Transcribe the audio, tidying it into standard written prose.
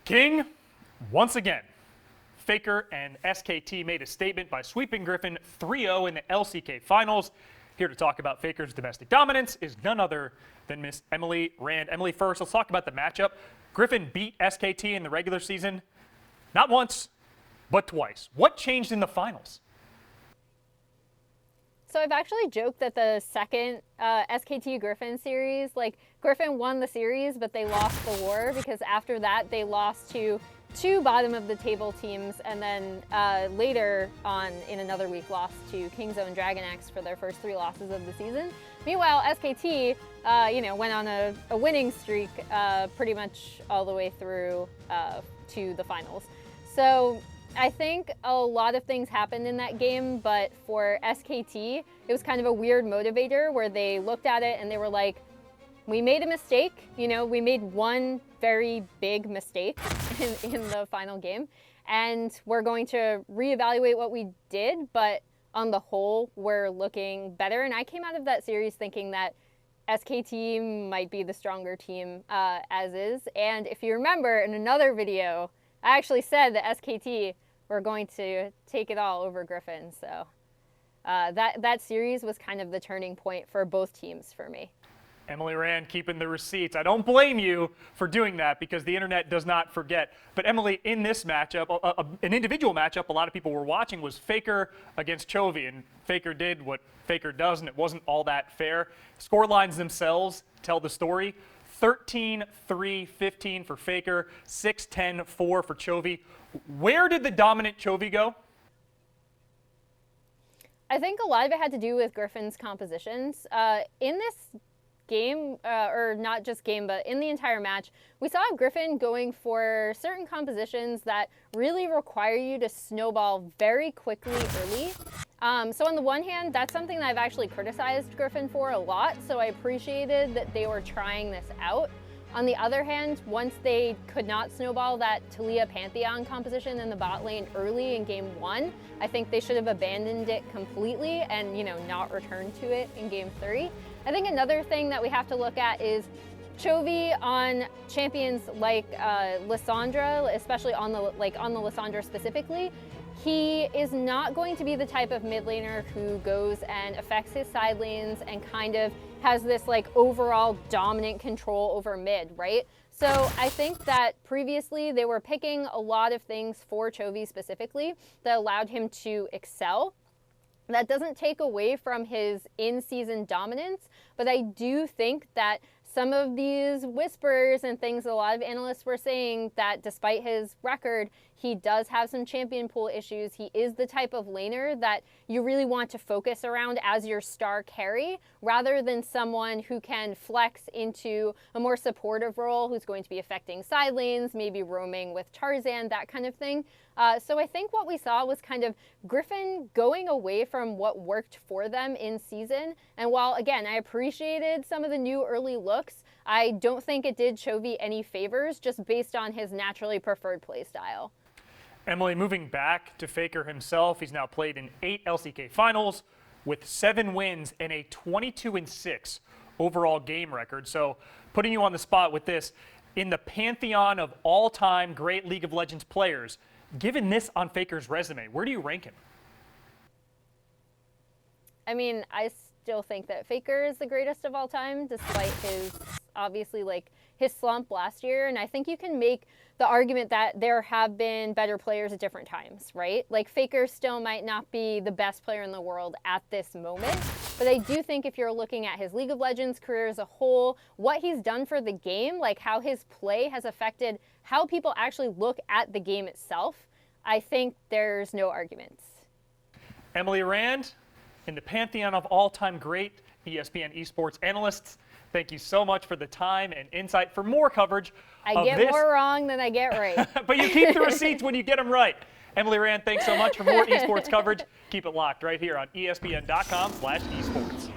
King, once again, Faker and SKT made a statement by sweeping Griffin 3-0 in the LCK finals. Here to talk about Faker's domestic dominance is none other than Miss Emily Rand. Emily, first, let's talk about the matchup. Griffin beat SKT in the regular season, not once, but twice. What changed in the finals? So I've actually joked that the second SKT Griffin series, Griffin won the series, but they lost the war because after that they lost to two bottom of the table teams, and then later on in another week lost to Kingzone Dragon X for their first 3 losses of the season. Meanwhile, SKT, went on a winning streak pretty much all the way through to the finals. So I think a lot of things happened in that game, but for SKT, it was kind of a weird motivator where they looked at it and they were like, we made a mistake, we made one very big mistake in the final game, and we're going to reevaluate what we did, but on the whole, we're looking better. And I came out of that series thinking that SKT might be the stronger team as is. And if you remember in another video, I actually said that SKT were going to take it all over Griffin. So that series was kind of the turning point for both teams for me. Emily Rand keeping the receipts. I don't blame you for doing that because the internet does not forget. But Emily, in this matchup, an individual matchup a lot of people were watching was Faker against Chovy, and Faker did what Faker does, and it wasn't all that fair. Score lines themselves tell the story. 13-3-15 for Faker, 6-10-4 for Chovy. Where did the dominant Chovy go? I think a lot of it had to do with Griffin's compositions. In this game, or not just game, but in the entire match, we saw Griffin going for certain compositions that really require you to snowball very quickly early. So on the one hand, that's something that I've actually criticized Griffin for a lot, so I appreciated that they were trying this out. On the other hand, once they could not snowball that Taliyah Pantheon composition in the bot lane early in game 1, I think they should have abandoned it completely and, not returned to it in game 3. I think another thing that we have to look at is Chovy on champions like Lissandra, especially on the Lissandra specifically. He is not going to be the type of mid laner who goes and affects his side lanes and kind of has this overall dominant control over mid, right? So I think that previously they were picking a lot of things for Chovy specifically that allowed him to excel. That doesn't take away from his in-season dominance, but I do think that some of these whispers and things a lot of analysts were saying that despite his record, he does have some champion pool issues. He is the type of laner that you really want to focus around as your star carry rather than someone who can flex into a more supportive role, who's going to be affecting side lanes, maybe roaming with Tarzan, that kind of thing. So I think what we saw was kind of Griffin going away from what worked for them in season. And while, again, I appreciated some of the new early looks, I don't think it did Chovy any favors just based on his naturally preferred play style. Emily, moving back to Faker himself, he's now played in 8 LCK finals with 7 wins and a 22-6 overall game record. So putting you on the spot with this, in the pantheon of all-time great League of Legends players, given this on Faker's resume, where do you rank him? I mean, I still think that Faker is the greatest of all time, despite his, obviously, his slump last year. And I think you can make the argument that there have been better players at different times, right? Faker still might not be the best player in the world at this moment, but I do think if you're looking at his League of Legends career as a whole, what he's done for the game, how his play has affected how people actually look at the game itself, I think there's no arguments. Emily Rand, in the pantheon of all-time great ESPN Esports analysts, thank you so much for the time and insight. For more coverage I get more wrong than I get right. But you keep the receipts when you get them right. Emily Rand, thanks so much for more esports coverage. Keep it locked right here on ESPN.com/esports.